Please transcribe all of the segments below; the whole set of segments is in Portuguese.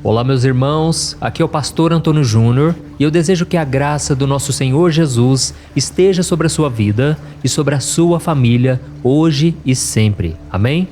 Olá meus irmãos, aqui é o pastor Antônio Júnior e eu desejo que a graça do nosso Senhor Jesus esteja sobre a sua vida e sobre a sua família, hoje e sempre. Amém?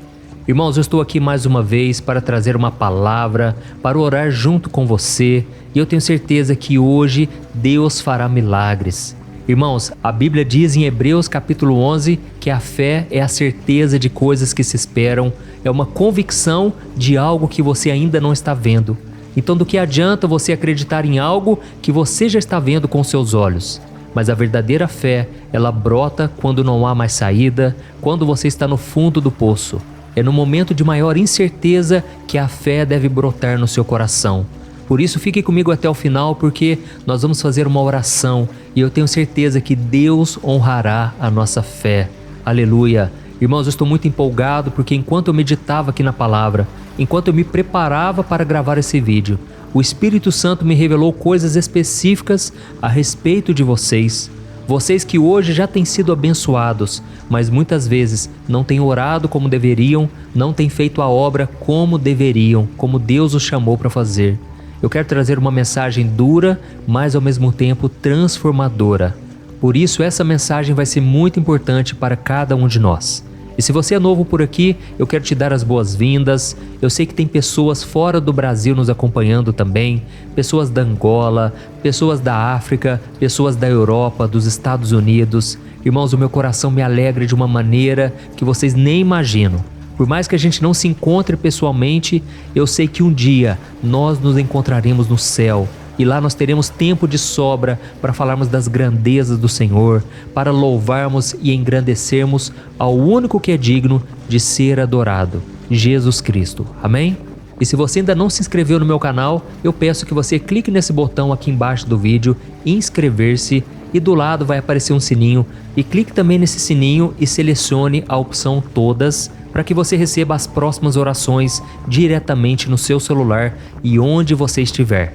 Irmãos, eu estou aqui mais uma vez para trazer uma palavra, para orar junto com você e eu tenho certeza que hoje Deus fará milagres. Irmãos, a Bíblia diz em Hebreus capítulo 11 que a fé é a certeza de coisas que se esperam, é uma convicção de algo que você ainda não está vendo. Então do que adianta você acreditar em algo que você já está vendo com seus olhos? Mas a verdadeira fé, ela brota quando não há mais saída, quando você está no fundo do poço. É no momento de maior incerteza que a fé deve brotar no seu coração. Por isso fique comigo até o final, porque nós vamos fazer uma oração e eu tenho certeza que Deus honrará a nossa fé. Aleluia! Irmãos, eu estou muito empolgado porque enquanto eu meditava aqui na palavra, enquanto eu me preparava para gravar esse vídeo, o Espírito Santo me revelou coisas específicas a respeito de vocês. Vocês que hoje já têm sido abençoados, mas muitas vezes não têm orado como deveriam, não têm feito a obra como deveriam, como Deus os chamou para fazer. Eu quero trazer uma mensagem dura, mas ao mesmo tempo transformadora. Por isso essa mensagem vai ser muito importante para cada um de nós. E se você é novo por aqui, eu quero te dar as boas-vindas. Eu sei que tem pessoas fora do Brasil nos acompanhando também, pessoas da Angola, pessoas da África, pessoas da Europa, dos Estados Unidos. Irmãos, o meu coração me alegra de uma maneira que vocês nem imaginam. Por mais que a gente não se encontre pessoalmente, eu sei que um dia nós nos encontraremos no céu e lá nós teremos tempo de sobra para falarmos das grandezas do Senhor, para louvarmos e engrandecermos ao único que é digno de ser adorado, Jesus Cristo. Amém? E se você ainda não se inscreveu no meu canal, eu peço que você clique nesse botão aqui embaixo do vídeo, inscrever-se, e do lado vai aparecer um sininho, e clique também nesse sininho e selecione a opção todas, para que você receba as próximas orações diretamente no seu celular e onde você estiver.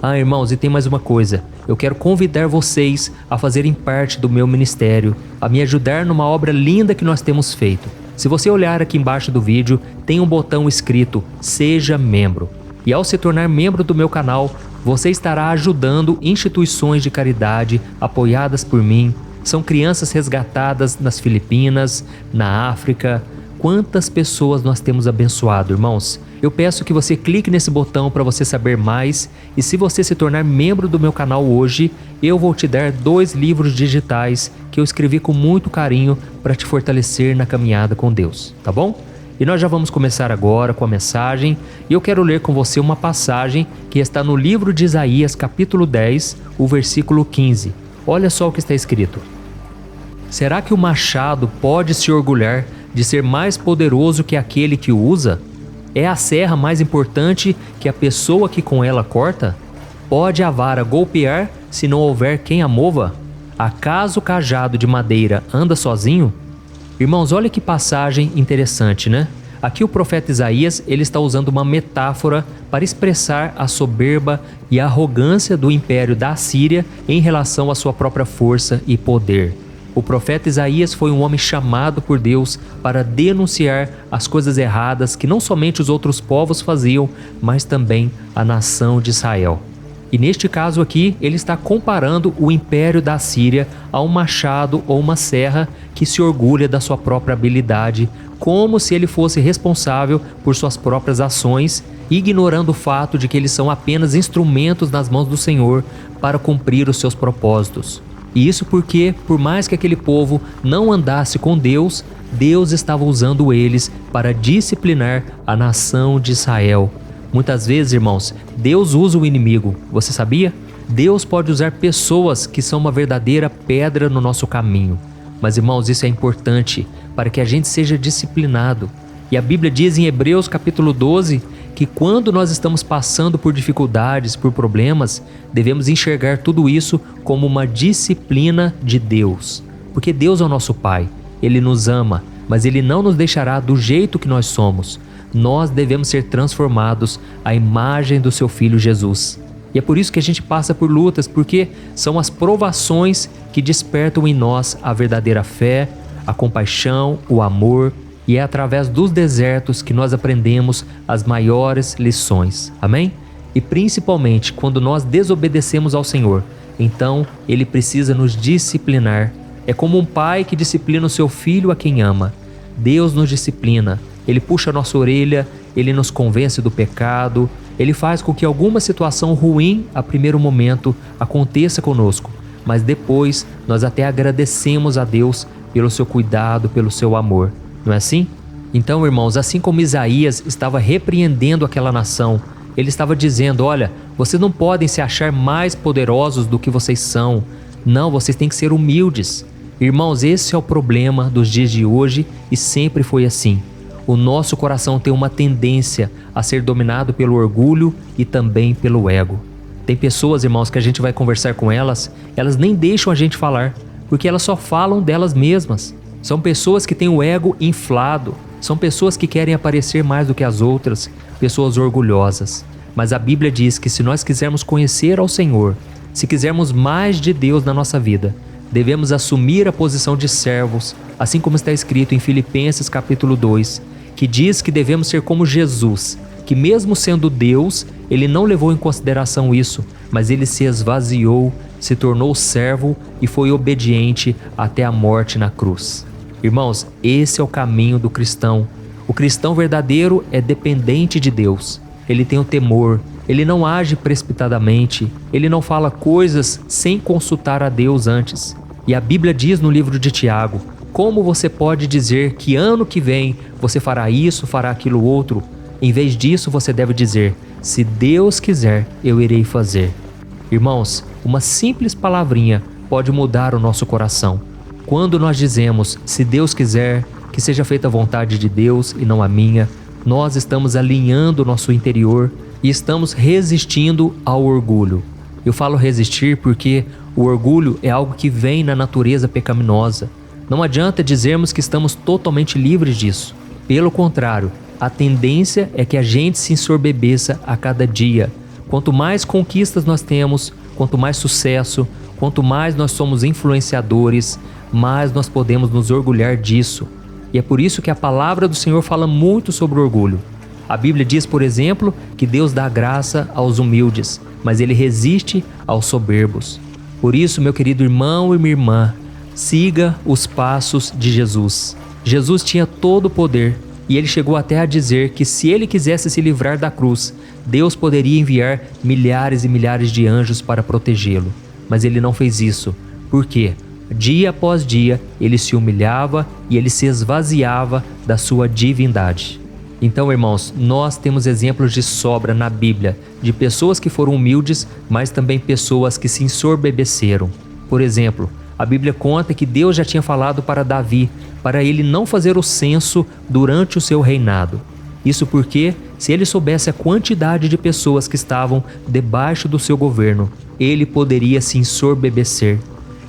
Ah, irmãos, e tem mais uma coisa. Eu quero convidar vocês a fazerem parte do meu ministério, a me ajudar numa obra linda que nós temos feito. Se você olhar aqui embaixo do vídeo, tem um botão escrito Seja Membro. E ao se tornar membro do meu canal, você estará ajudando instituições de caridade apoiadas por mim. São crianças resgatadas nas Filipinas, na África. Quantas pessoas nós temos abençoado, irmãos? Eu peço que você clique nesse botão para você saber mais, e se você se tornar membro do meu canal hoje, eu vou te dar 2 livros digitais que eu escrevi com muito carinho para te fortalecer na caminhada com Deus, tá bom? E nós já vamos começar agora com a mensagem, e eu quero ler com você uma passagem que está no livro de Isaías capítulo 10, o versículo 15. Olha só o que está escrito. Será que o machado pode se orgulhar de ser mais poderoso que aquele que o usa? É a serra mais importante que a pessoa que com ela corta? Pode a vara golpear se não houver quem a mova? Acaso o cajado de madeira anda sozinho? Irmãos, olha que passagem interessante, né? Aqui o profeta Isaías, ele está usando uma metáfora para expressar a soberba e a arrogância do império da Assíria em relação à sua própria força e poder. O profeta Isaías foi um homem chamado por Deus para denunciar as coisas erradas que não somente os outros povos faziam, mas também a nação de Israel. E neste caso aqui, ele está comparando o império da Assíria a um machado ou uma serra que se orgulha da sua própria habilidade, como se ele fosse responsável por suas próprias ações, ignorando o fato de que eles são apenas instrumentos nas mãos do Senhor para cumprir os seus propósitos. E isso porque, por mais que aquele povo não andasse com Deus, Deus estava usando eles para disciplinar a nação de Israel. Muitas vezes, irmãos, Deus usa o inimigo, você sabia? Deus pode usar pessoas que são uma verdadeira pedra no nosso caminho. Mas, irmãos, isso é importante para que a gente seja disciplinado. E a Bíblia diz em Hebreus capítulo 12 que quando nós estamos passando por dificuldades, por problemas, devemos enxergar tudo isso como uma disciplina de Deus. Porque Deus é o nosso Pai, Ele nos ama, mas Ele não nos deixará do jeito que nós somos. Nós devemos ser transformados à imagem do seu Filho Jesus. E é por isso que a gente passa por lutas, porque são as provações que despertam em nós a verdadeira fé, a compaixão, o amor, e é através dos desertos que nós aprendemos as maiores lições. Amém? E principalmente quando nós desobedecemos ao Senhor, então Ele precisa nos disciplinar. É como um pai que disciplina o seu filho a quem ama. Deus nos disciplina, Ele puxa a nossa orelha, Ele nos convence do pecado, Ele faz com que alguma situação ruim, a primeiro momento, aconteça conosco, mas depois nós até agradecemos a Deus pelo seu cuidado, pelo seu amor. Não é assim? Então, irmãos, assim como Isaías estava repreendendo aquela nação, ele estava dizendo: olha, vocês não podem se achar mais poderosos do que vocês são. Não, vocês têm que ser humildes. Irmãos, esse é o problema dos dias de hoje e sempre foi assim. O nosso coração tem uma tendência a ser dominado pelo orgulho e também pelo ego. Tem pessoas, irmãos, que a gente vai conversar com elas nem deixam a gente falar, porque elas só falam delas mesmas. São pessoas que têm o ego inflado, são pessoas que querem aparecer mais do que as outras, pessoas orgulhosas. Mas a Bíblia diz que se nós quisermos conhecer ao Senhor, se quisermos mais de Deus na nossa vida, devemos assumir a posição de servos, assim como está escrito em Filipenses capítulo 2, que diz que devemos ser como Jesus, que mesmo sendo Deus, Ele não levou em consideração isso, mas Ele se esvaziou, se tornou servo e foi obediente até a morte na cruz. Irmãos, esse é o caminho do cristão. O cristão verdadeiro é dependente de Deus. Ele tem o temor, ele não age precipitadamente, ele não fala coisas sem consultar a Deus antes. E a Bíblia diz no livro de Tiago: como você pode dizer que ano que vem você fará isso, fará aquilo outro? Em vez disso, você deve dizer: se Deus quiser, eu irei fazer. Irmãos, uma simples palavrinha pode mudar o nosso coração. Quando nós dizemos: se Deus quiser, que seja feita a vontade de Deus e não a minha, nós estamos alinhando o nosso interior e estamos resistindo ao orgulho. Eu falo resistir porque o orgulho é algo que vem na natureza pecaminosa. Não adianta dizermos que estamos totalmente livres disso. Pelo contrário, a tendência é que a gente se ensorbebeça a cada dia. Quanto mais conquistas nós temos, quanto mais sucesso, quanto mais nós somos influenciadores, mais nós podemos nos orgulhar disso. E é por isso que a palavra do Senhor fala muito sobre o orgulho. A Bíblia diz, por exemplo, que Deus dá graça aos humildes, mas Ele resiste aos soberbos. Por isso, meu querido irmão e minha irmã, siga os passos de Jesus. Jesus tinha todo o poder e Ele chegou até a dizer que se Ele quisesse se livrar da cruz, Deus poderia enviar milhares e milhares de anjos para protegê-lo. Mas Ele não fez isso. Por quê? Dia após dia, Ele se humilhava e Ele se esvaziava da sua divindade. Então, irmãos, nós temos exemplos de sobra na Bíblia, de pessoas que foram humildes, mas também pessoas que se ensoberbeceram. Por exemplo, a Bíblia conta que Deus já tinha falado para Davi, para ele não fazer o censo durante o seu reinado. Isso porque, se ele soubesse a quantidade de pessoas que estavam debaixo do seu governo, ele poderia se ensorbebecer.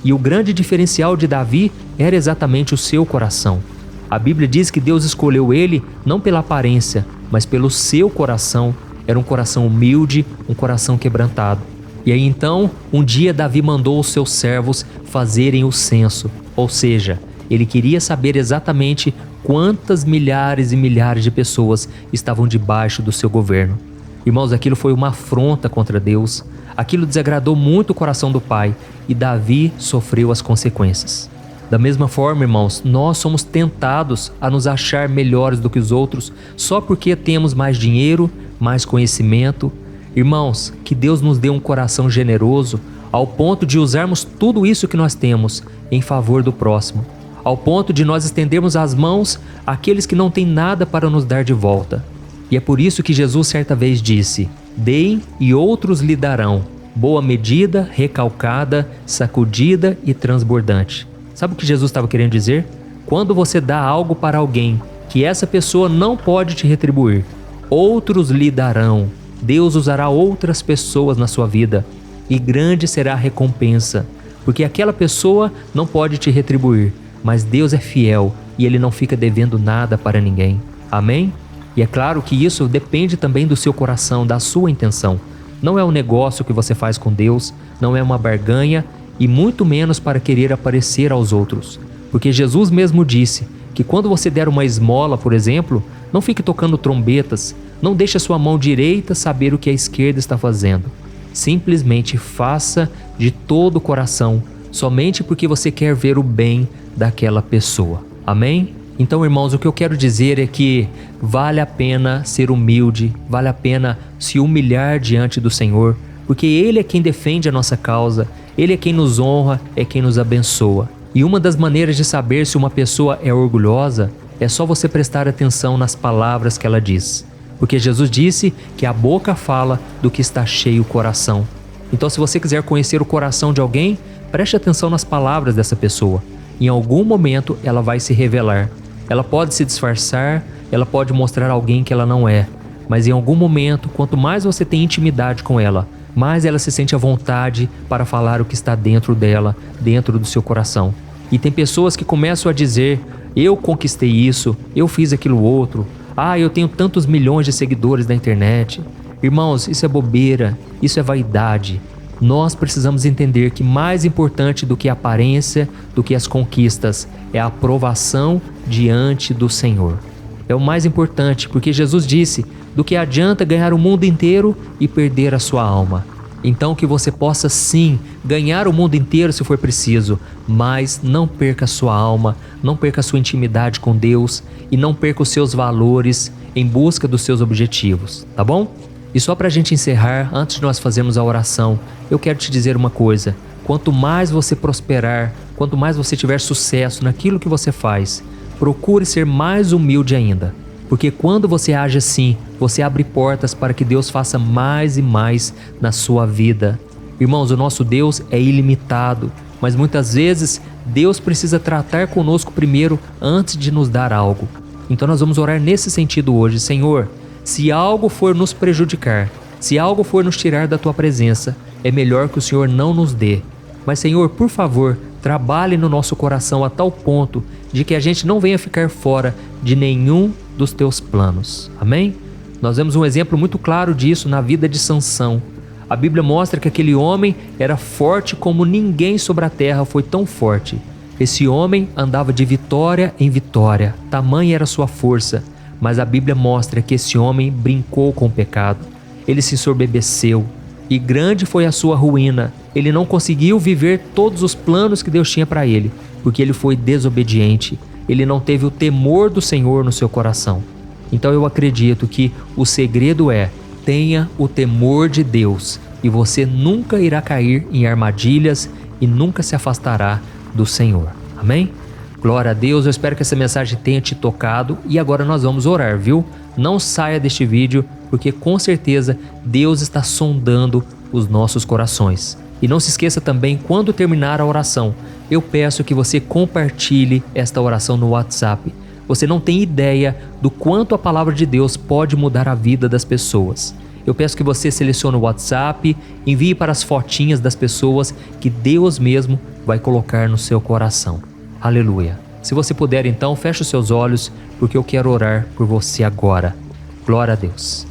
E o grande diferencial de Davi era exatamente o seu coração. A Bíblia diz que Deus escolheu ele não pela aparência, mas pelo seu coração. Era um coração humilde, um coração quebrantado. E aí então, um dia Davi mandou os seus servos fazerem o censo. Ou seja, ele queria saber exatamente quantas milhares e milhares de pessoas estavam debaixo do seu governo. Irmãos, aquilo foi uma afronta contra Deus. Aquilo desagradou muito o coração do pai e Davi sofreu as consequências. Da mesma forma, irmãos, nós somos tentados a nos achar melhores do que os outros só porque temos mais dinheiro, mais conhecimento. Irmãos, que Deus nos dê um coração generoso ao ponto de usarmos tudo isso que nós temos em favor do próximo, ao ponto de nós estendermos as mãos àqueles que não têm nada para nos dar de volta. E é por isso que Jesus certa vez disse: deem e outros lhe darão, boa medida, recalcada, sacudida e transbordante. Sabe o que Jesus estava querendo dizer? Quando você dá algo para alguém que essa pessoa não pode te retribuir, outros lhe darão. Deus usará outras pessoas na sua vida e grande será a recompensa, porque aquela pessoa não pode te retribuir, mas Deus é fiel e Ele não fica devendo nada para ninguém. Amém? E é claro que isso depende também do seu coração, da sua intenção. Não é um negócio que você faz com Deus, não é uma barganha e muito menos para querer aparecer aos outros. Porque Jesus mesmo disse que quando você der uma esmola, por exemplo, não fique tocando trombetas, Não deixe a sua mão direita saber o que a esquerda está fazendo. Simplesmente faça de todo o coração, somente porque você quer ver o bem daquela pessoa. Amém? Então, irmãos, o que eu quero dizer é que vale a pena ser humilde, vale a pena se humilhar diante do Senhor, porque Ele é quem defende a nossa causa, Ele é quem nos honra, é quem nos abençoa. E uma das maneiras de saber se uma pessoa é orgulhosa é só você prestar atenção nas palavras que ela diz. Porque Jesus disse que a boca fala do que está cheio o coração. Então, se você quiser conhecer o coração de alguém, preste atenção nas palavras dessa pessoa. Em algum momento ela vai se revelar. Ela pode se disfarçar, ela pode mostrar alguém que ela não é. Mas em algum momento, quanto mais você tem intimidade com ela, mais ela se sente à vontade para falar o que está dentro dela, dentro do seu coração. E tem pessoas que começam a dizer: eu conquistei isso, eu fiz aquilo outro, eu tenho tantos milhões de seguidores na internet. Irmãos, isso é bobeira, isso é vaidade. Nós precisamos entender que mais importante do que a aparência, do que as conquistas, é a aprovação diante do Senhor. É o mais importante, porque Jesus disse: do que adianta ganhar o mundo inteiro e perder a sua alma. Então que você possa sim ganhar o mundo inteiro se for preciso, mas não perca a sua alma, não perca a sua intimidade com Deus e não perca os seus valores em busca dos seus objetivos, tá bom? E só para a gente encerrar, antes de nós fazermos a oração, eu quero te dizer uma coisa: quanto mais você prosperar, quanto mais você tiver sucesso naquilo que você faz, procure ser mais humilde ainda. Porque quando você age assim, você abre portas para que Deus faça mais e mais na sua vida. Irmãos, o nosso Deus é ilimitado, mas muitas vezes Deus precisa tratar conosco primeiro antes de nos dar algo. Então nós vamos orar nesse sentido hoje. Senhor, se algo for nos prejudicar, se algo for nos tirar da Tua presença, é melhor que o Senhor não nos dê. Mas Senhor, por favor, trabalhe no nosso coração a tal ponto de que a gente não venha ficar fora de nenhum dos Teus planos. Amém? Nós vemos um exemplo muito claro disso na vida de Sansão. A Bíblia mostra que aquele homem era forte como ninguém sobre a terra foi tão forte. Esse homem andava de vitória em vitória, tamanha era a sua força. Mas a Bíblia mostra que esse homem brincou com o pecado. Ele se ensoberbeceu e grande foi a sua ruína. Ele não conseguiu viver todos os planos que Deus tinha para ele, porque ele foi desobediente. Ele não teve o temor do Senhor no seu coração. Então eu acredito que o segredo é: tenha o temor de Deus e você nunca irá cair em armadilhas e nunca se afastará do Senhor. Amém? Glória a Deus, eu espero que essa mensagem tenha te tocado e agora nós vamos orar, viu? Não saia deste vídeo, porque com certeza Deus está sondando os nossos corações. E não se esqueça também, quando terminar a oração, eu peço que você compartilhe esta oração no WhatsApp. Você não tem ideia do quanto a palavra de Deus pode mudar a vida das pessoas. Eu peço que você selecione o WhatsApp, envie para as fotinhas das pessoas que Deus mesmo vai colocar no seu coração. Aleluia. Se você puder, então, feche os seus olhos, porque eu quero orar por você agora. Glória a Deus.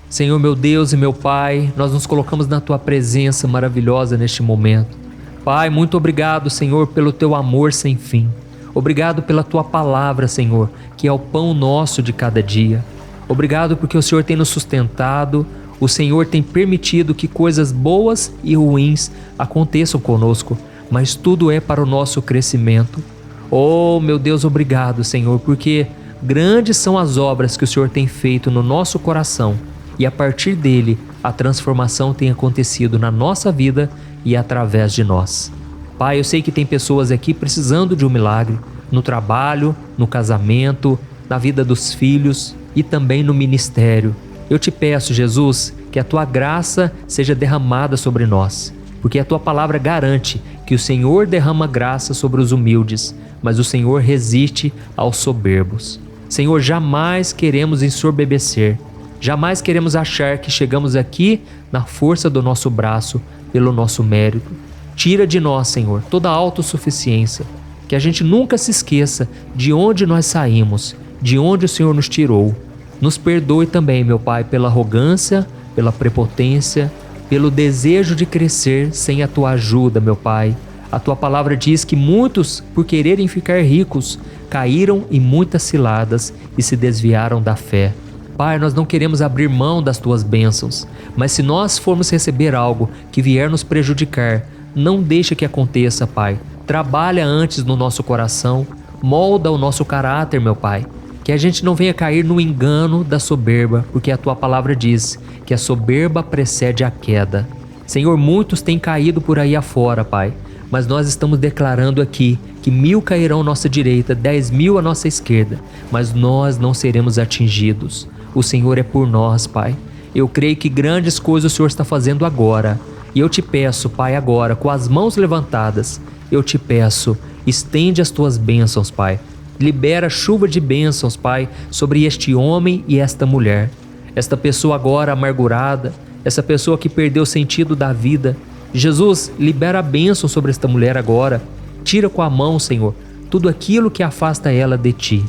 Senhor, meu Deus e meu Pai, nós nos colocamos na Tua presença maravilhosa neste momento. Pai, muito obrigado, Senhor, pelo Teu amor sem fim. Obrigado pela Tua palavra, Senhor, que é o pão nosso de cada dia. Obrigado porque o Senhor tem nos sustentado, o Senhor tem permitido que coisas boas e ruins aconteçam conosco, mas tudo é para o nosso crescimento. Oh, meu Deus, obrigado, Senhor, porque grandes são as obras que o Senhor tem feito no nosso coração e a partir dele a transformação tem acontecido na nossa vida e através de nós. Pai, eu sei que tem pessoas aqui precisando de um milagre, no trabalho, no casamento, na vida dos filhos e também no ministério. Eu te peço, Jesus, que a Tua graça seja derramada sobre nós, porque a Tua palavra garante que o Senhor derrama graça sobre os humildes, mas o Senhor resiste aos soberbos. Senhor, jamais queremos ensoberbecer, jamais queremos achar que chegamos aqui na força do nosso braço, pelo nosso mérito. Tira de nós, Senhor, toda a autossuficiência, que a gente nunca se esqueça de onde nós saímos, de onde o Senhor nos tirou. Nos perdoe também, meu Pai, pela arrogância, pela prepotência, pelo desejo de crescer sem a Tua ajuda, meu Pai. A Tua palavra diz que muitos, por quererem ficar ricos, caíram em muitas ciladas e se desviaram da fé. Pai, nós não queremos abrir mão das tuas bênçãos, mas se nós formos receber algo que vier nos prejudicar, não deixa que aconteça, Pai. Trabalha antes no nosso coração, molda o nosso caráter, meu Pai. Que a gente não venha cair no engano da soberba, porque a tua palavra diz que a soberba precede a queda. Senhor, muitos têm caído por aí afora, Pai, mas nós estamos declarando aqui que 1000 cairão à nossa direita, 10.000 à nossa esquerda, mas nós não seremos atingidos. O Senhor é por nós, Pai. Eu creio que grandes coisas o Senhor está fazendo agora. E eu te peço, Pai, agora, com as mãos levantadas, eu te peço, estende as tuas bênçãos, Pai. Libera chuva de bênçãos, Pai, sobre este homem e esta mulher. Esta pessoa agora amargurada, essa pessoa que perdeu o sentido da vida. Jesus, libera a bênção sobre esta mulher agora. Tira com a mão, Senhor, tudo aquilo que afasta ela de Ti.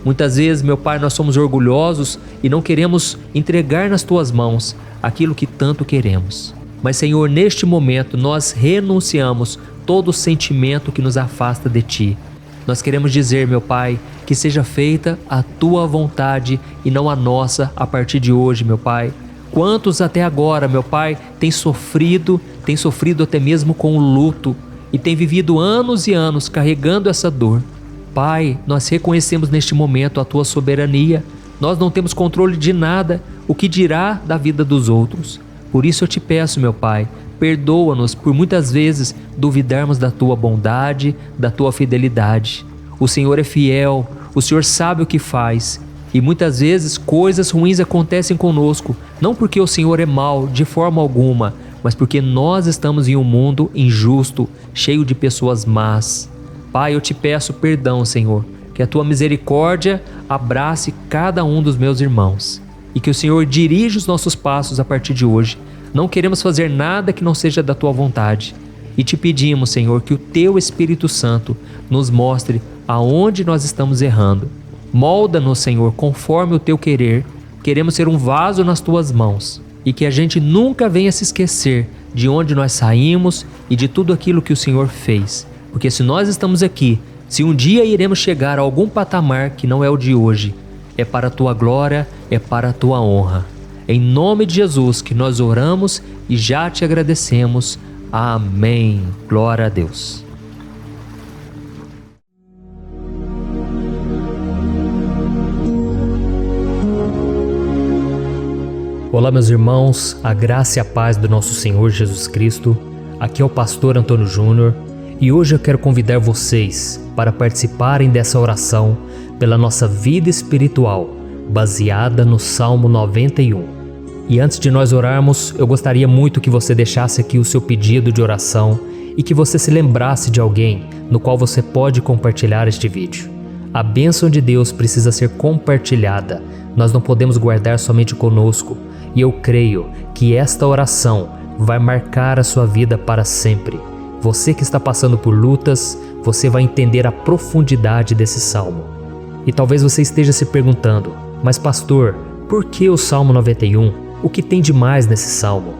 Muitas vezes, meu Pai, nós somos orgulhosos e não queremos entregar nas Tuas mãos aquilo que tanto queremos. Mas, Senhor, neste momento nós renunciamos todo sentimento que nos afasta de Ti. Nós queremos dizer, meu Pai, que seja feita a Tua vontade e não a nossa a partir de hoje, meu Pai. Quantos até agora, meu Pai, têm sofrido até mesmo com o luto e têm vivido anos e anos carregando essa dor. Pai, nós reconhecemos neste momento a Tua soberania. Nós não temos controle de nada, o que dirá da vida dos outros. Por isso eu te peço, meu Pai, perdoa-nos por muitas vezes duvidarmos da Tua bondade, da Tua fidelidade. O Senhor é fiel, o Senhor sabe o que faz. E muitas vezes coisas ruins acontecem conosco, não porque o Senhor é mau de forma alguma, mas porque nós estamos em um mundo injusto, cheio de pessoas más. Pai, eu te peço perdão, Senhor, que a Tua misericórdia abrace cada um dos meus irmãos e que o Senhor dirija os nossos passos a partir de hoje. Não queremos fazer nada que não seja da Tua vontade e te pedimos, Senhor, que o Teu Espírito Santo nos mostre aonde nós estamos errando. Molda-nos, Senhor, conforme o Teu querer. Queremos ser um vaso nas Tuas mãos e que a gente nunca venha se esquecer de onde nós saímos e de tudo aquilo que o Senhor fez. Porque se nós estamos aqui, se um dia iremos chegar a algum patamar que não é o de hoje, é para a Tua glória, é para a Tua honra. Em nome de Jesus que nós oramos e já te agradecemos. Amém. Glória a Deus. Olá, meus irmãos, a graça e a paz do nosso Senhor Jesus Cristo. Aqui é o pastor Antônio Júnior e hoje eu quero convidar vocês para participarem dessa oração pela nossa vida espiritual, baseada no Salmo 91. E antes de nós orarmos, eu gostaria muito que você deixasse aqui o seu pedido de oração e que você se lembrasse de alguém no qual você pode compartilhar este vídeo. A bênção de Deus precisa ser compartilhada, nós não podemos guardar somente conosco. E eu creio que esta oração vai marcar a sua vida para sempre. Você que está passando por lutas, você vai entender a profundidade desse salmo. E talvez você esteja se perguntando, mas pastor, por que o Salmo 91? O que tem de mais nesse salmo?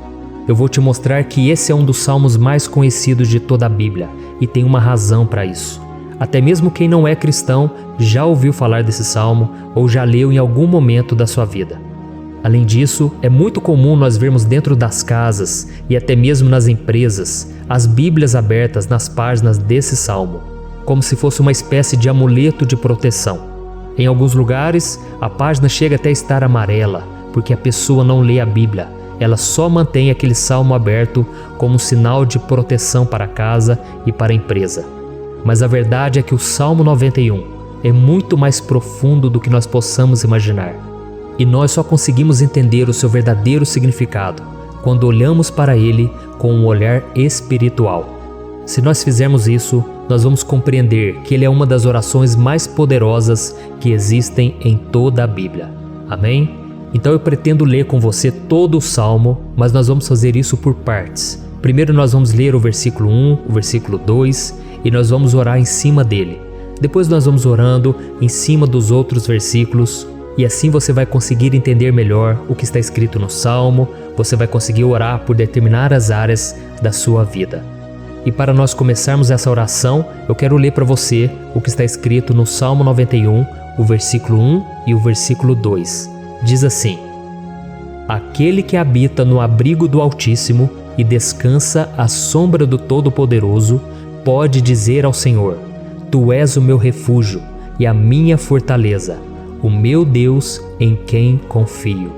Eu vou te mostrar que esse é um dos salmos mais conhecidos de toda a Bíblia e tem uma razão para isso. Até mesmo quem não é cristão já ouviu falar desse salmo ou já leu em algum momento da sua vida. Além disso, é muito comum nós vermos dentro das casas e até mesmo nas empresas as Bíblias abertas nas páginas desse salmo, como se fosse uma espécie de amuleto de proteção. Em alguns lugares, a página chega até a estar amarela, porque a pessoa não lê a Bíblia, ela só mantém aquele salmo aberto como um sinal de proteção para a casa e para a empresa. Mas a verdade é que o Salmo 91 é muito mais profundo do que nós possamos imaginar. E nós só conseguimos entender o seu verdadeiro significado quando olhamos para ele com um olhar espiritual. Se nós fizermos isso, nós vamos compreender que ele é uma das orações mais poderosas que existem em toda a Bíblia. Amém? Então eu pretendo ler com você todo o Salmo, mas nós vamos fazer isso por partes. Primeiro nós vamos ler o versículo 1, o versículo 2 e nós vamos orar em cima dele. Depois nós vamos orando em cima dos outros versículos. E assim você vai conseguir entender melhor o que está escrito no Salmo, você vai conseguir orar por determinadas áreas da sua vida. E para nós começarmos essa oração, eu quero ler para você o que está escrito no Salmo 91, o versículo 1 e o versículo 2. diz assim: Aquele que habita no abrigo do Altíssimo e descansa à sombra do Todo-Poderoso, pode dizer ao Senhor: Tu és o meu refúgio e a minha fortaleza, o meu Deus em quem confio.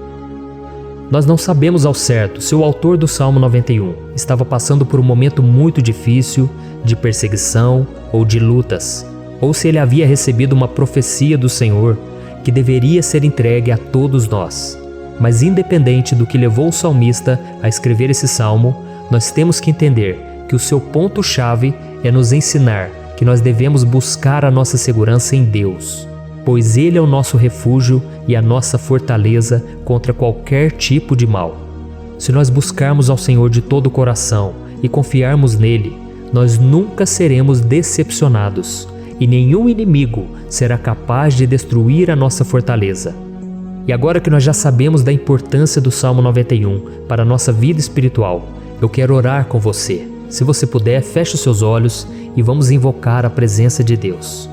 Nós não sabemos ao certo se o autor do Salmo 91 estava passando por um momento muito difícil, de perseguição ou de lutas, ou se ele havia recebido uma profecia do Senhor que deveria ser entregue a todos nós. Mas independente do que levou o salmista a escrever esse salmo, nós temos que entender que o seu ponto-chave é nos ensinar que nós devemos buscar a nossa segurança em Deus, pois Ele é o nosso refúgio e a nossa fortaleza contra qualquer tipo de mal. Se nós buscarmos ao Senhor de todo o coração e confiarmos nele, nós nunca seremos decepcionados e nenhum inimigo será capaz de destruir a nossa fortaleza. E agora que nós já sabemos da importância do Salmo 91 para a nossa vida espiritual, eu quero orar com você. Se você puder, feche os seus olhos e vamos invocar a presença de Deus.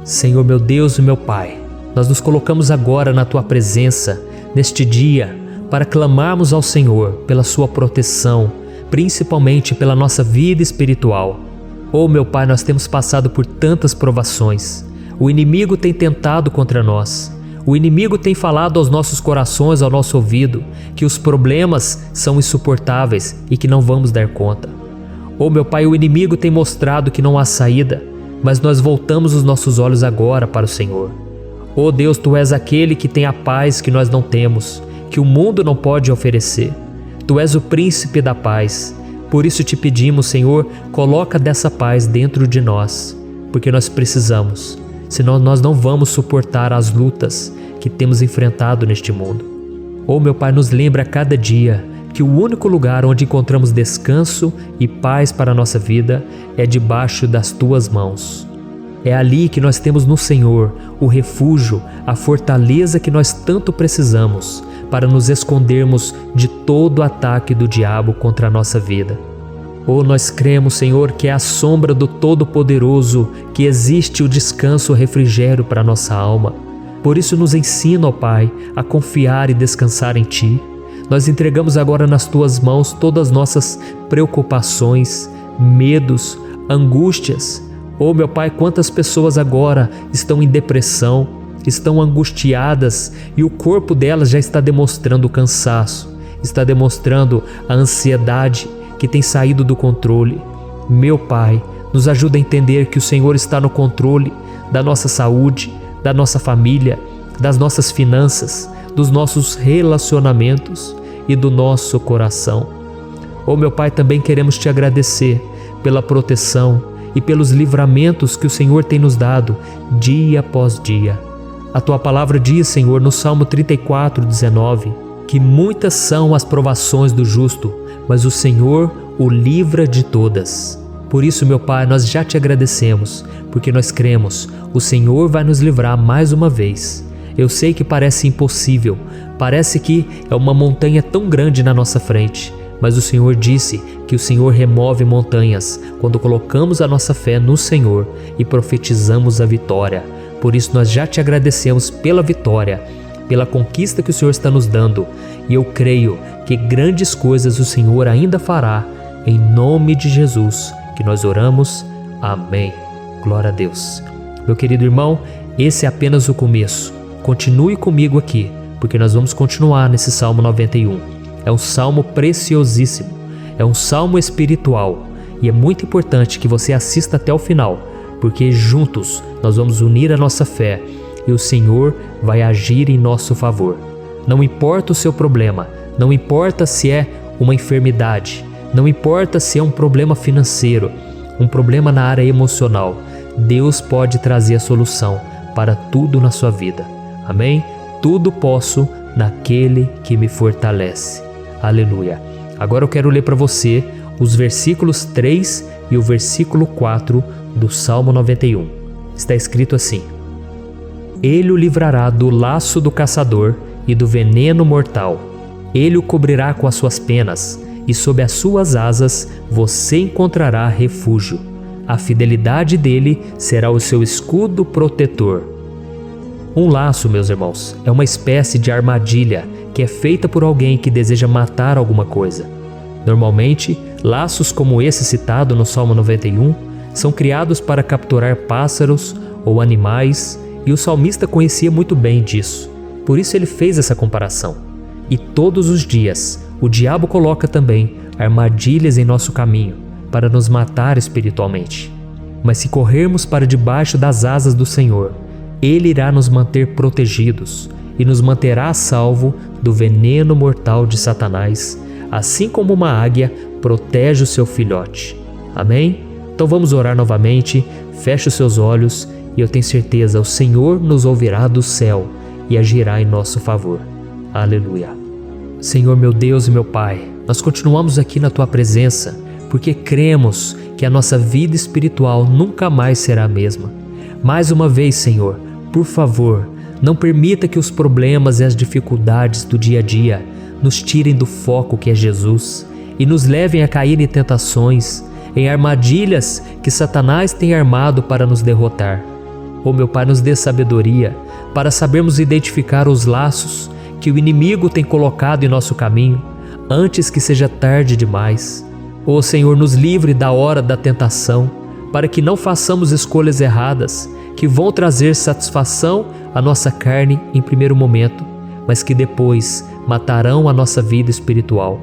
Senhor meu Deus e meu Pai, nós nos colocamos agora na Tua presença, neste dia, para clamarmos ao Senhor pela Sua proteção, principalmente pela nossa vida espiritual. Oh meu Pai, nós temos passado por tantas provações. O inimigo tem tentado contra nós. O inimigo tem falado aos nossos corações, ao nosso ouvido, que os problemas são insuportáveis e que não vamos dar conta. Oh meu Pai, o inimigo tem mostrado que não há saída, mas nós voltamos os nossos olhos agora para o Senhor. Oh Deus, Tu és aquele que tem a paz que nós não temos, que o mundo não pode oferecer. Tu és o príncipe da paz. Por isso te pedimos, Senhor, coloca dessa paz dentro de nós, porque nós precisamos, senão nós não vamos suportar as lutas que temos enfrentado neste mundo. Oh meu Pai, nos lembra a cada dia que o único lugar onde encontramos descanso e paz para a nossa vida é debaixo das Tuas mãos. É ali que nós temos no Senhor o refúgio, a fortaleza que nós tanto precisamos para nos escondermos de todo ataque do diabo contra a nossa vida. Oh, nós cremos, Senhor, que é à sombra do Todo-Poderoso que existe o descanso, o refrigério para a nossa alma. Por isso nos ensina, ó Pai, a confiar e descansar em Ti. Nós entregamos agora nas Tuas mãos todas as nossas preocupações, medos, angústias. Oh meu Pai, quantas pessoas agora estão em depressão, estão angustiadas e o corpo delas já está demonstrando o cansaço, está demonstrando a ansiedade que tem saído do controle. Meu Pai, nos ajuda a entender que o Senhor está no controle da nossa saúde, da nossa família, das nossas finanças, dos nossos relacionamentos e do nosso coração. Oh meu Pai, também queremos Te agradecer pela proteção e pelos livramentos que o Senhor tem nos dado dia após dia. A Tua palavra diz, Senhor, no Salmo 34:19, que muitas são as provações do justo, mas o Senhor o livra de todas. Por isso, meu Pai, nós já Te agradecemos, porque nós cremos, o Senhor vai nos livrar mais uma vez. Eu sei que parece impossível, parece que é uma montanha tão grande na nossa frente, mas o Senhor disse que o Senhor remove montanhas quando colocamos a nossa fé no Senhor e profetizamos a vitória. Por isso nós já Te agradecemos pela vitória, pela conquista que o Senhor está nos dando, e eu creio que grandes coisas o Senhor ainda fará, em nome de Jesus, que nós oramos. Amém. Glória a Deus. Meu querido irmão, esse é apenas o começo. Continue comigo aqui, porque nós vamos continuar nesse Salmo 91. É um salmo preciosíssimo, é um salmo espiritual, e é muito importante que você assista até o final, porque juntos nós vamos unir a nossa fé e o Senhor vai agir em nosso favor. Não importa o seu problema, não importa se é uma enfermidade, não importa se é um problema financeiro, um problema na área emocional, Deus pode trazer a solução para tudo na sua vida. Amém? Tudo posso naquele que me fortalece. Aleluia. Agora eu quero ler para você os versículos 3 e o versículo 4 do Salmo 91. Está escrito assim: Ele o livrará do laço do caçador e do veneno mortal. Ele o cobrirá com as suas penas, e sob as suas asas você encontrará refúgio. A fidelidade dele será o seu escudo protetor. Um laço, meus irmãos, é uma espécie de armadilha que é feita por alguém que deseja matar alguma coisa. Normalmente, laços como esse citado no Salmo 91 são criados para capturar pássaros ou animais, e o salmista conhecia muito bem disso. Por isso ele fez essa comparação. E todos os dias, o diabo coloca também armadilhas em nosso caminho para nos matar espiritualmente. Mas se corrermos para debaixo das asas do Senhor, Ele irá nos manter protegidos e nos manterá a salvo do veneno mortal de Satanás, assim como uma águia protege o seu filhote. Amém? Então vamos orar novamente, feche os seus olhos e eu tenho certeza, o Senhor nos ouvirá do céu e agirá em nosso favor. Aleluia. Senhor meu Deus e meu Pai, nós continuamos aqui na Tua presença porque cremos que a nossa vida espiritual nunca mais será a mesma. Mais uma vez, Senhor, por favor, não permita que os problemas e as dificuldades do dia a dia nos tirem do foco que é Jesus e nos levem a cair em tentações, em armadilhas que Satanás tem armado para nos derrotar. Oh meu Pai, nos dê sabedoria para sabermos identificar os laços que o inimigo tem colocado em nosso caminho antes que seja tarde demais. Oh Senhor, nos livre da hora da tentação, para que não façamos escolhas erradas que vão trazer satisfação à nossa carne em primeiro momento, mas que depois matarão a nossa vida espiritual.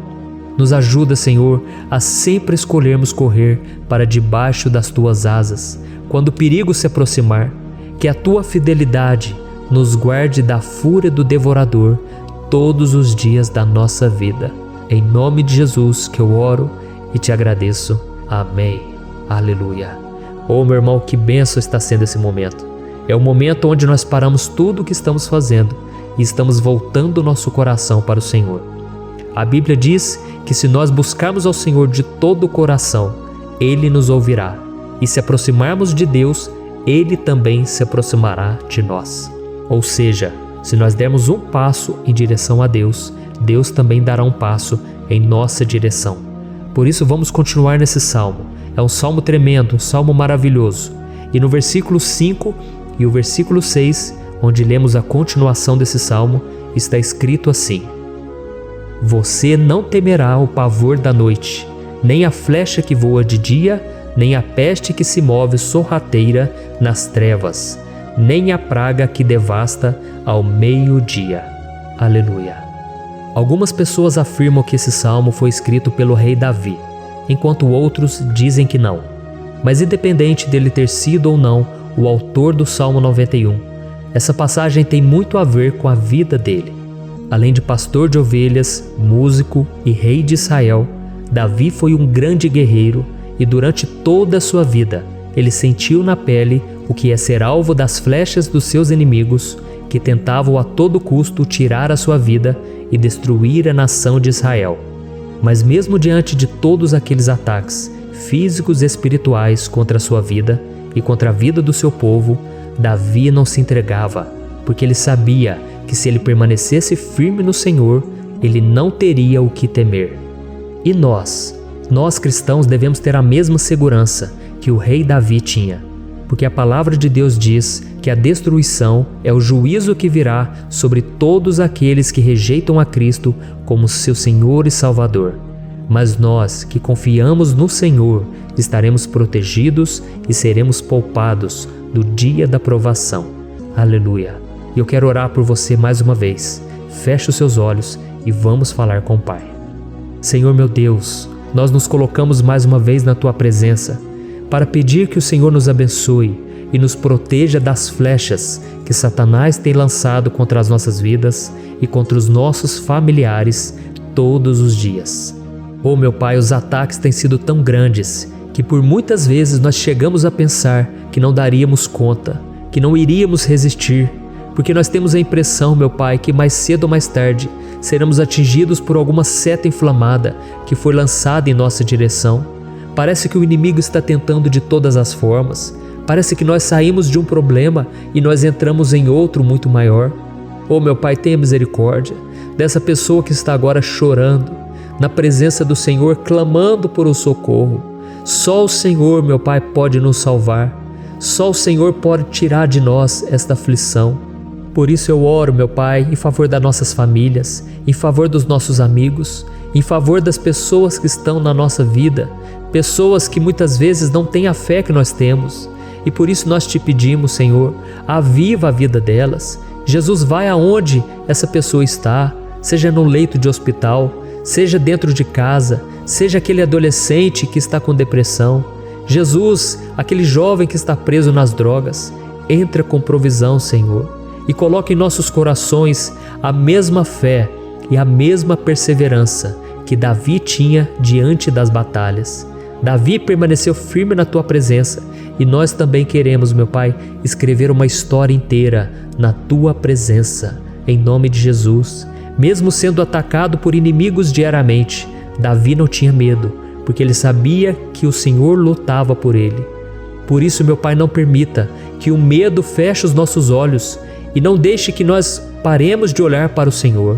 Nos ajuda, Senhor, a sempre escolhermos correr para debaixo das Tuas asas, quando o perigo se aproximar, que a Tua fidelidade nos guarde da fúria do devorador todos os dias da nossa vida. Em nome de Jesus que eu oro e te agradeço. Amém. Aleluia. Oh, meu irmão, que bênção está sendo esse momento. É o momento onde nós paramos tudo o que estamos fazendo e estamos voltando o nosso coração para o Senhor. A Bíblia diz que se nós buscarmos ao Senhor de todo o coração, Ele nos ouvirá. E se aproximarmos de Deus, Ele também se aproximará de nós. Ou seja, se nós dermos um passo em direção a Deus, Deus também dará um passo em nossa direção. Por isso vamos continuar nesse salmo. É um salmo tremendo, um salmo maravilhoso. E no versículo 5 e o versículo 6, onde lemos a continuação desse salmo, está escrito assim: Você não temerá o pavor da noite, nem a flecha que voa de dia, nem a peste que se move sorrateira nas trevas, nem a praga que devasta ao meio-dia. Aleluia. Algumas pessoas afirmam que esse salmo foi escrito pelo rei Davi, enquanto outros dizem que não. Mas independente dele ter sido ou não o autor do Salmo 91, essa passagem tem muito a ver com a vida dele. Além de pastor de ovelhas, músico e rei de Israel, Davi foi um grande guerreiro e durante toda a sua vida ele sentiu na pele o que é ser alvo das flechas dos seus inimigos que tentavam a todo custo tirar a sua vida e destruir a nação de Israel. Mas mesmo diante de todos aqueles ataques físicos e espirituais contra a sua vida e contra a vida do seu povo, Davi não se entregava, porque ele sabia que se ele permanecesse firme no Senhor, ele não teria o que temer. E nós cristãos devemos ter a mesma segurança que o rei Davi tinha, porque a palavra de Deus diz que a destruição é o juízo que virá sobre todos aqueles que rejeitam a Cristo como seu Senhor e Salvador. Mas nós que confiamos no Senhor estaremos protegidos e seremos poupados do dia da provação. Aleluia. E eu quero orar por você mais uma vez. Feche os seus olhos e vamos falar com o Pai. Senhor meu Deus, nós nos colocamos mais uma vez na Tua presença para pedir que o Senhor nos abençoe e nos proteja das flechas que Satanás tem lançado contra as nossas vidas e contra os nossos familiares todos os dias. Oh meu Pai, os ataques têm sido tão grandes que por muitas vezes nós chegamos a pensar que não daríamos conta, que não iríamos resistir, porque nós temos a impressão, meu Pai, que mais cedo ou mais tarde seremos atingidos por alguma seta inflamada que foi lançada em nossa direção. Parece que o inimigo está tentando de todas as formas. Parece que nós saímos de um problema e nós entramos em outro muito maior. Oh meu Pai, tenha misericórdia dessa pessoa que está agora chorando, na presença do Senhor, clamando por um socorro. Só o Senhor, meu Pai, pode nos salvar. Só o Senhor pode tirar de nós esta aflição. Por isso eu oro, meu Pai, em favor das nossas famílias, em favor dos nossos amigos, em favor das pessoas que estão na nossa vida, pessoas que muitas vezes não têm a fé que nós temos. E por isso nós te pedimos, Senhor, aviva a vida delas. Jesus, vai aonde essa pessoa está, seja no leito de hospital, seja dentro de casa, seja aquele adolescente que está com depressão. Jesus, aquele jovem que está preso nas drogas, entra com provisão, Senhor, e coloca em nossos corações a mesma fé e a mesma perseverança que Davi tinha diante das batalhas. Davi permaneceu firme na tua presença e nós também queremos, meu Pai, escrever uma história inteira na tua presença, em nome de Jesus. Mesmo sendo atacado por inimigos diariamente, Davi não tinha medo, porque ele sabia que o Senhor lutava por ele. Por isso, meu Pai, não permita que o medo feche os nossos olhos e não deixe que nós paremos de olhar para o Senhor.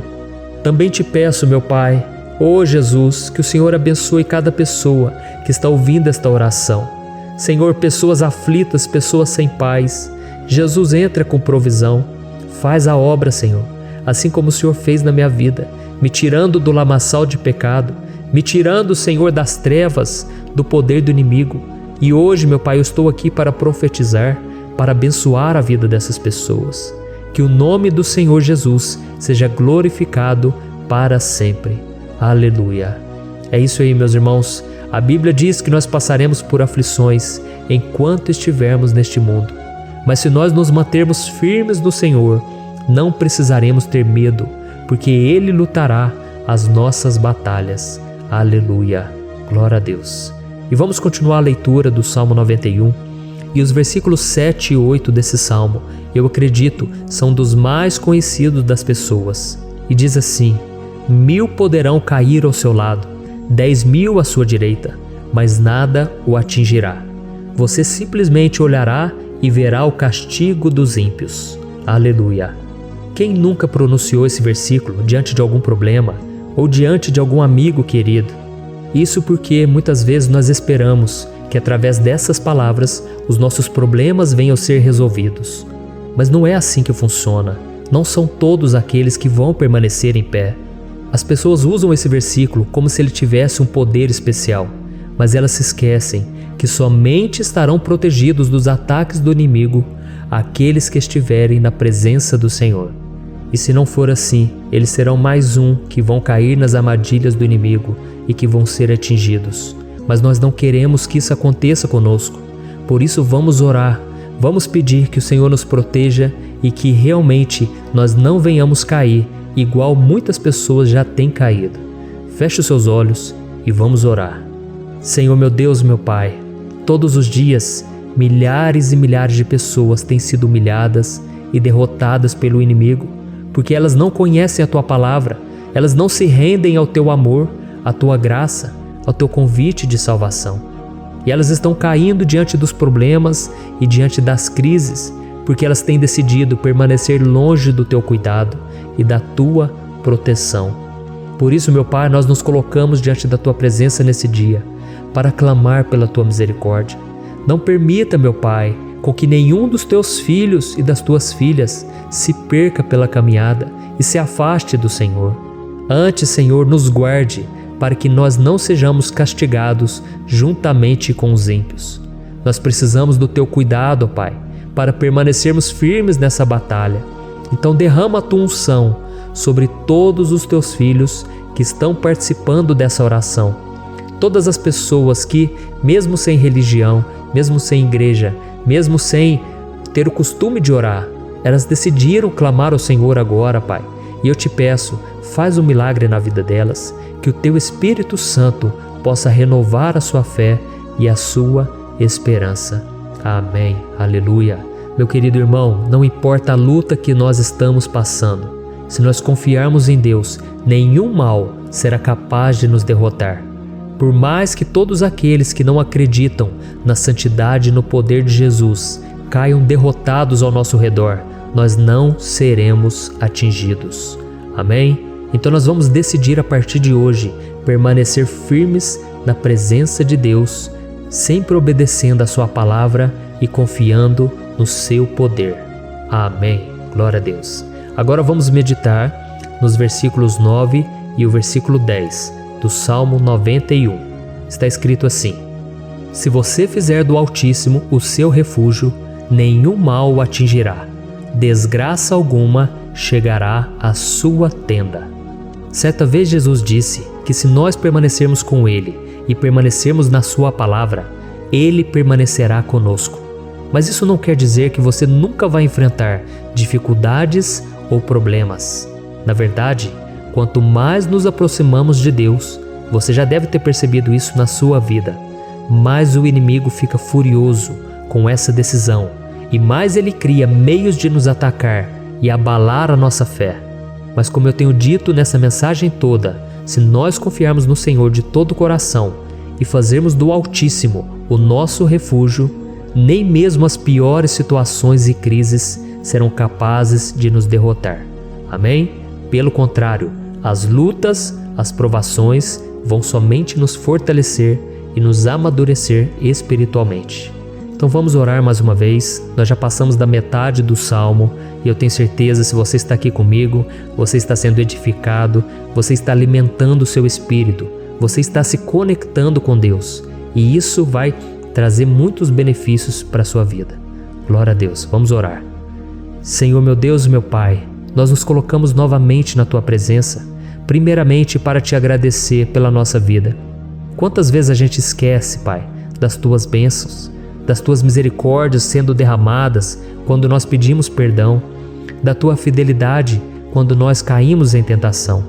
Também te peço, meu Pai, ó Jesus, que o Senhor abençoe cada pessoa que está ouvindo esta oração. Senhor, pessoas aflitas, pessoas sem paz. Jesus, entra com provisão. Faz a obra, Senhor, assim como o Senhor fez na minha vida, me tirando do lamaçal de pecado, me tirando, Senhor, das trevas, do poder do inimigo. E hoje, meu Pai, eu estou aqui para profetizar, para abençoar a vida dessas pessoas. Que o nome do Senhor Jesus seja glorificado para sempre. Aleluia. É isso aí, meus irmãos. A Bíblia diz que nós passaremos por aflições enquanto estivermos neste mundo. Mas se nós nos mantermos firmes no Senhor, não precisaremos ter medo, porque Ele lutará as nossas batalhas. Aleluia. Glória a Deus. E vamos continuar a leitura do Salmo 91. E os versículos 7 e 8 desse salmo, eu acredito, são dos mais conhecidos das pessoas. E diz assim: 1000 poderão cair ao seu lado, 10.000 à sua direita, mas nada o atingirá. Você simplesmente olhará e verá o castigo dos ímpios. Aleluia. Quem nunca pronunciou esse versículo diante de algum problema ou diante de algum amigo querido? Isso porque muitas vezes nós esperamos que através dessas palavras os nossos problemas venham a ser resolvidos. Mas não é assim que funciona. Não são todos aqueles que vão permanecer em pé. As pessoas usam esse versículo como se ele tivesse um poder especial, mas elas se esquecem que somente estarão protegidos dos ataques do inimigo aqueles que estiverem na presença do Senhor. E se não for assim, eles serão mais um que vão cair nas armadilhas do inimigo e que vão ser atingidos. Mas nós não queremos que isso aconteça conosco. Por isso vamos orar, vamos pedir que o Senhor nos proteja e que realmente nós não venhamos cair igual muitas pessoas já têm caído. Feche os seus olhos e vamos orar. Senhor, meu Deus, meu Pai, todos os dias milhares e milhares de pessoas têm sido humilhadas e derrotadas pelo inimigo, porque elas não conhecem a Tua palavra, elas não se rendem ao Teu amor, à Tua graça, ao Teu convite de salvação. E elas estão caindo diante dos problemas e diante das crises, porque elas têm decidido permanecer longe do Teu cuidado e da Tua proteção. Por isso, meu Pai, nós nos colocamos diante da Tua presença nesse dia, para clamar pela Tua misericórdia. Não permita, meu Pai, com que nenhum dos Teus filhos e das Tuas filhas se perca pela caminhada e se afaste do Senhor. Antes, Senhor, nos guarde, para que nós não sejamos castigados juntamente com os ímpios. Nós precisamos do Teu cuidado, ó Pai, para permanecermos firmes nessa batalha. Então derrama a Tua unção sobre todos os Teus filhos que estão participando dessa oração. Todas as pessoas que, mesmo sem religião, mesmo sem igreja, mesmo sem ter o costume de orar, elas decidiram clamar ao Senhor agora, Pai. E eu te peço, faz um milagre na vida delas, que o Teu Espírito Santo possa renovar a sua fé e a sua esperança. Amém. Aleluia. Meu querido irmão, não importa a luta que nós estamos passando, se nós confiarmos em Deus, nenhum mal será capaz de nos derrotar. Por mais que todos aqueles que não acreditam na santidade e no poder de Jesus caiam derrotados ao nosso redor, nós não seremos atingidos. Amém? Então nós vamos decidir a partir de hoje permanecer firmes na presença de Deus, sempre obedecendo a Sua palavra e confiando no Seu poder. Amém. Glória a Deus. Agora vamos meditar nos versículos 9 e o versículo 10 do Salmo 91. Está escrito assim: Se você fizer do Altíssimo o seu refúgio, nenhum mal o atingirá, desgraça alguma chegará à sua tenda. Certa vez Jesus disse que se nós permanecermos com Ele e permanecermos na sua palavra, Ele permanecerá conosco. Mas isso não quer dizer que você nunca vai enfrentar dificuldades ou problemas. Na verdade, quanto mais nos aproximamos de Deus, você já deve ter percebido isso na sua vida, mais o inimigo fica furioso com essa decisão e mais ele cria meios de nos atacar e abalar a nossa fé. Mas como eu tenho dito nessa mensagem toda, se nós confiarmos no Senhor de todo o coração e fazermos do Altíssimo o nosso refúgio, nem mesmo as piores situações e crises serão capazes de nos derrotar. Amém? Pelo contrário, as lutas, as provações vão somente nos fortalecer e nos amadurecer espiritualmente. Então vamos orar mais uma vez. Nós já passamos da metade do Salmo e eu tenho certeza, se você está aqui comigo, você está sendo edificado, você está alimentando o seu espírito, você está se conectando com Deus e isso vai trazer muitos benefícios para a sua vida. Glória a Deus. Vamos orar. Senhor, meu Deus e meu Pai, nós nos colocamos novamente na Tua presença, primeiramente para Te agradecer pela nossa vida. Quantas vezes a gente esquece, Pai, das Tuas bênçãos, das Tuas misericórdias sendo derramadas quando nós pedimos perdão, da Tua fidelidade quando nós caímos em tentação.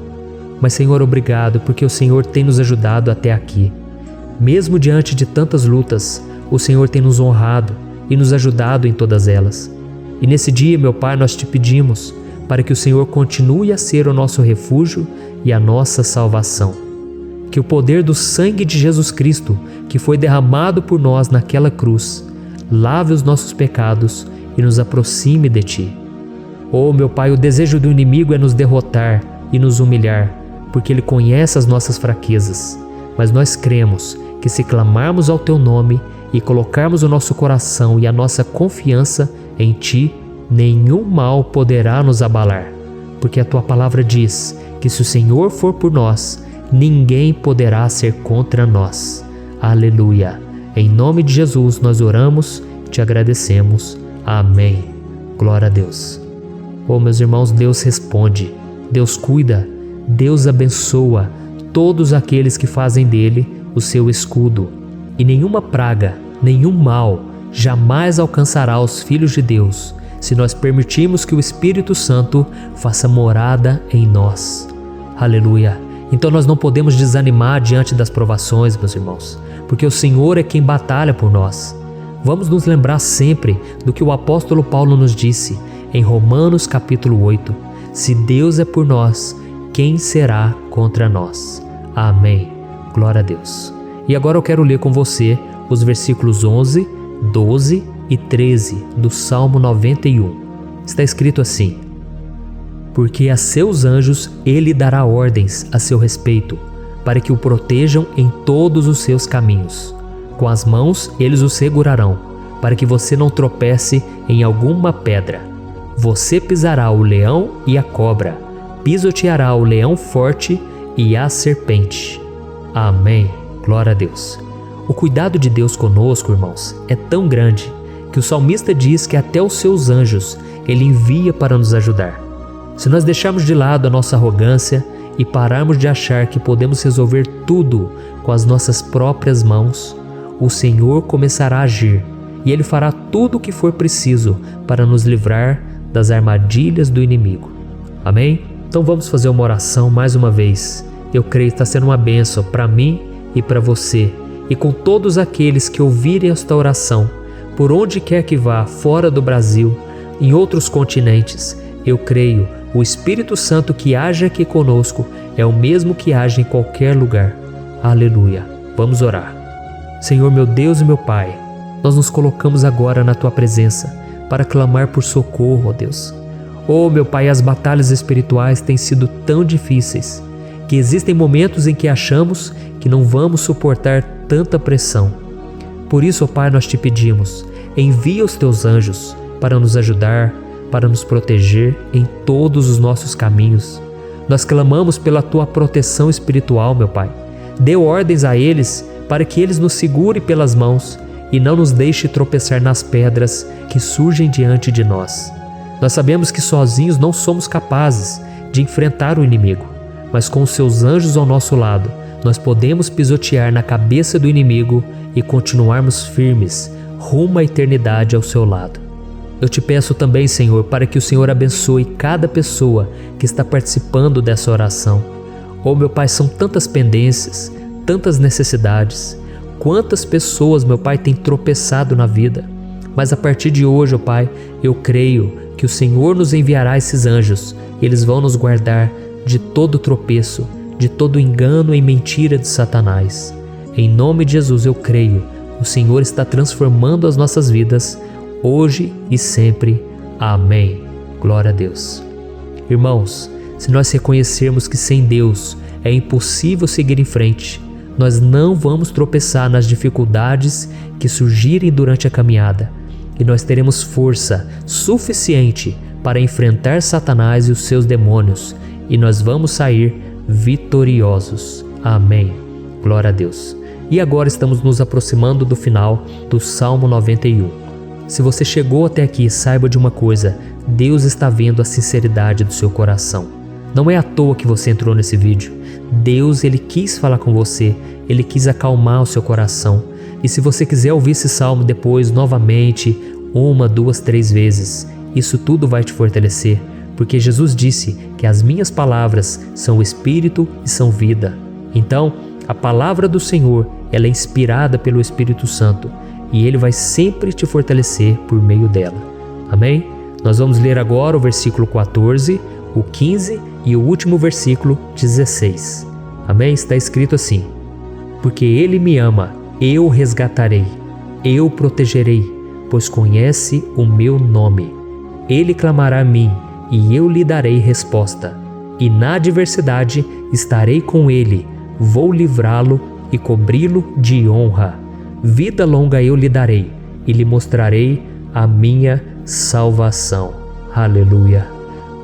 Mas, Senhor, obrigado, porque o Senhor tem nos ajudado até aqui. Mesmo diante de tantas lutas, o Senhor tem nos honrado e nos ajudado em todas elas. E nesse dia, meu Pai, nós Te pedimos para que o Senhor continue a ser o nosso refúgio e a nossa salvação. Que o poder do sangue de Jesus Cristo, que foi derramado por nós naquela cruz, lave os nossos pecados e nos aproxime de Ti. Oh, meu Pai, o desejo do inimigo é nos derrotar e nos humilhar, porque ele conhece as nossas fraquezas. Mas nós cremos que se clamarmos ao Teu nome e colocarmos o nosso coração e a nossa confiança em Ti, nenhum mal poderá nos abalar, porque a Tua palavra diz que se o Senhor for por nós, ninguém poderá ser contra nós. Aleluia! Em nome de Jesus nós oramos, Te agradecemos. Amém. Glória a Deus. Oh, meus irmãos, Deus responde, Deus cuida, Deus abençoa todos aqueles que fazem dele o seu escudo. E nenhuma praga, nenhum mal jamais alcançará os filhos de Deus, se nós permitirmos que o Espírito Santo faça morada em nós. Aleluia! Então nós não podemos desanimar diante das provações, meus irmãos, porque o Senhor é quem batalha por nós. Vamos nos lembrar sempre do que o apóstolo Paulo nos disse em Romanos capítulo 8. Se Deus é por nós, quem será contra nós? Amém. Glória a Deus. E agora eu quero ler com você os versículos 11, 12 e 13 do Salmo 91. Está escrito assim: Porque a seus anjos ele dará ordens a seu respeito, para que o protejam em todos os seus caminhos. Com as mãos eles o segurarão, para que você não tropece em alguma pedra. Você pisará o leão e a cobra, pisoteará o leão forte e a serpente. Amém. Glória a Deus. O cuidado de Deus conosco, irmãos, é tão grande que o salmista diz que até os seus anjos ele envia para nos ajudar. Se nós deixarmos de lado a nossa arrogância e pararmos de achar que podemos resolver tudo com as nossas próprias mãos, o Senhor começará a agir e Ele fará tudo o que for preciso para nos livrar das armadilhas do inimigo. Amém? Então vamos fazer uma oração mais uma vez. Eu creio que está sendo uma bênção para mim e para você, e com todos aqueles que ouvirem esta oração, por onde quer que vá, fora do Brasil, em outros continentes. Eu creio, o Espírito Santo que age aqui conosco é o mesmo que age em qualquer lugar. Aleluia. Vamos orar. Senhor, meu Deus e meu Pai, nós nos colocamos agora na Tua presença para clamar por socorro, ó Deus. Oh, meu Pai, as batalhas espirituais têm sido tão difíceis que existem momentos em que achamos que não vamos suportar tanta pressão. Por isso, ó Pai, nós Te pedimos, envia os Teus anjos para nos ajudar, para nos proteger em todos os nossos caminhos. Nós clamamos pela Tua proteção espiritual, meu Pai. Dê ordens a eles para que eles nos segurem pelas mãos e não nos deixe tropeçar nas pedras que surgem diante de nós. Nós sabemos que sozinhos não somos capazes de enfrentar o inimigo, mas com os Seus anjos ao nosso lado, nós podemos pisotear na cabeça do inimigo e continuarmos firmes rumo à eternidade ao Seu lado. Eu te peço também, Senhor, para que o Senhor abençoe cada pessoa que está participando dessa oração. Oh, meu Pai, são tantas pendências, tantas necessidades. Quantas pessoas, meu Pai, têm tropeçado na vida. Mas a partir de hoje, ó Pai, eu creio que o Senhor nos enviará esses anjos e eles vão nos guardar de todo tropeço, de todo engano e mentira de Satanás. Em nome de Jesus eu creio, o Senhor está transformando as nossas vidas, hoje e sempre. Amém. Glória a Deus. Irmãos, se nós reconhecermos que sem Deus é impossível seguir em frente, nós não vamos tropeçar nas dificuldades que surgirem durante a caminhada e nós teremos força suficiente para enfrentar Satanás e os seus demônios e nós vamos sair vitoriosos. Amém. Glória a Deus. E agora estamos nos aproximando do final do Salmo 91. Se você chegou até aqui, saiba de uma coisa: Deus está vendo a sinceridade do seu coração. Não é à toa que você entrou nesse vídeo. Deus, Ele quis falar com você, Ele quis acalmar o seu coração. E se você quiser ouvir esse salmo depois, novamente, 1, 2, 3 vezes, isso tudo vai te fortalecer, porque Jesus disse que as minhas palavras são espírito e são vida. Então, a palavra do Senhor, ela é inspirada pelo Espírito Santo e Ele vai sempre te fortalecer por meio dela. Amém? Nós vamos ler agora o versículo 14, o 15 e o último versículo 16. Amém? Está escrito assim: porque Ele me ama, eu o resgatarei, eu o protegerei, pois conhece o meu nome. Ele clamará a mim e eu lhe darei resposta. E na adversidade estarei com ele, vou livrá-lo e cobri-lo de honra. Vida longa eu lhe darei e lhe mostrarei a minha salvação. Aleluia.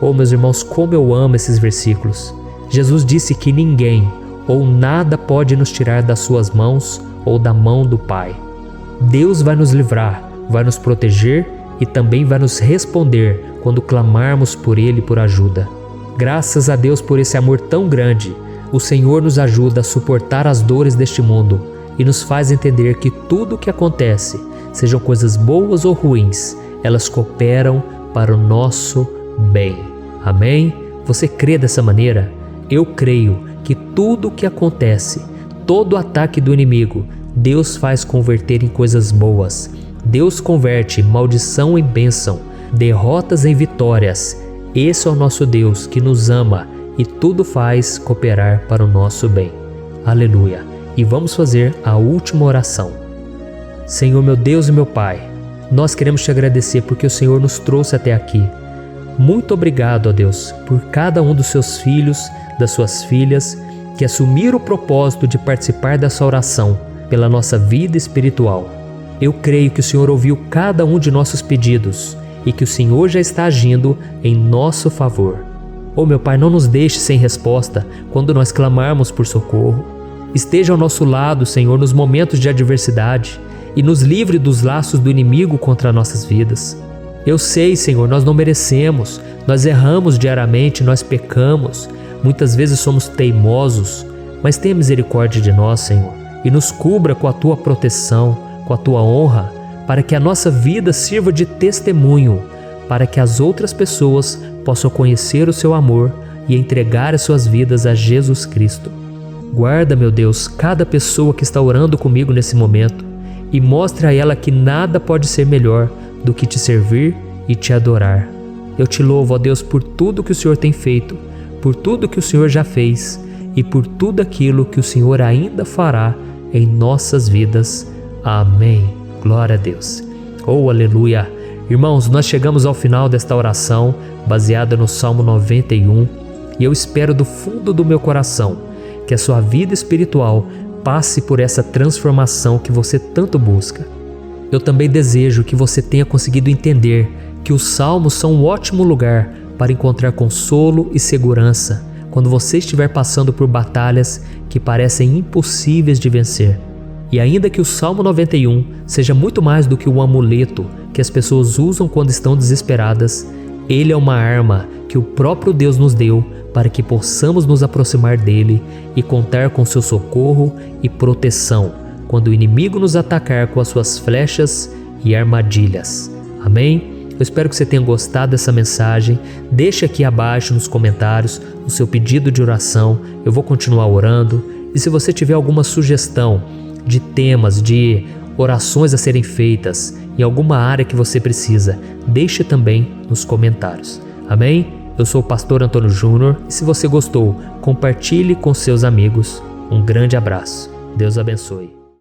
Oh, meus irmãos, como eu amo esses versículos. Jesus disse que ninguém ou nada pode nos tirar das suas mãos ou da mão do Pai. Deus vai nos livrar, vai nos proteger e também vai nos responder quando clamarmos por Ele por ajuda. Graças a Deus por esse amor tão grande, o Senhor nos ajuda a suportar as dores deste mundo e nos faz entender que tudo o que acontece, sejam coisas boas ou ruins, elas cooperam para o nosso bem. Amém? Você crê dessa maneira? Eu creio que tudo o que acontece, todo ataque do inimigo, Deus faz converter em coisas boas. Deus converte maldição em bênção, derrotas em vitórias. Esse é o nosso Deus que nos ama e tudo faz cooperar para o nosso bem. Aleluia! E vamos fazer a última oração. Senhor, meu Deus e meu Pai, nós queremos te agradecer porque o Senhor nos trouxe até aqui. Muito obrigado, ó Deus, por cada um dos seus filhos, das suas filhas, que assumiram o propósito de participar dessa oração pela nossa vida espiritual. Eu creio que o Senhor ouviu cada um de nossos pedidos e que o Senhor já está agindo em nosso favor. Oh, meu Pai, não nos deixe sem resposta quando nós clamarmos por socorro. Esteja ao nosso lado, Senhor, nos momentos de adversidade e nos livre dos laços do inimigo contra nossas vidas. Eu sei, Senhor, nós não merecemos, nós erramos diariamente, nós pecamos, muitas vezes somos teimosos, mas tenha misericórdia de nós, Senhor, e nos cubra com a Tua proteção, com a Tua honra, para que a nossa vida sirva de testemunho, para que as outras pessoas possam conhecer o Seu amor e entregar as suas vidas a Jesus Cristo. Guarda, meu Deus, cada pessoa que está orando comigo nesse momento e mostre a ela que nada pode ser melhor do que te servir e te adorar. Eu te louvo, ó Deus, por tudo que o Senhor tem feito, por tudo que o Senhor já fez e por tudo aquilo que o Senhor ainda fará em nossas vidas. Amém. Glória a Deus. Oh, aleluia. Irmãos, nós chegamos ao final desta oração baseada no Salmo 91 e eu espero do fundo do meu coração que a sua vida espiritual passe por essa transformação que você tanto busca. Eu também desejo que você tenha conseguido entender que os salmos são um ótimo lugar para encontrar consolo e segurança quando você estiver passando por batalhas que parecem impossíveis de vencer. E ainda que o Salmo 91 seja muito mais do que um amuleto que as pessoas usam quando estão desesperadas, ele é uma arma que o próprio Deus nos deu para que possamos nos aproximar dele e contar com seu socorro e proteção quando o inimigo nos atacar com as suas flechas e armadilhas. Amém? Eu espero que você tenha gostado dessa mensagem. Deixe aqui abaixo nos comentários o seu pedido de oração. Eu vou continuar orando. E se você tiver alguma sugestão de temas, de orações a serem feitas em alguma área que você precisa, deixe também nos comentários. Amém? Eu sou o pastor Antônio Júnior e se você gostou, compartilhe com seus amigos. Um grande abraço. Deus abençoe.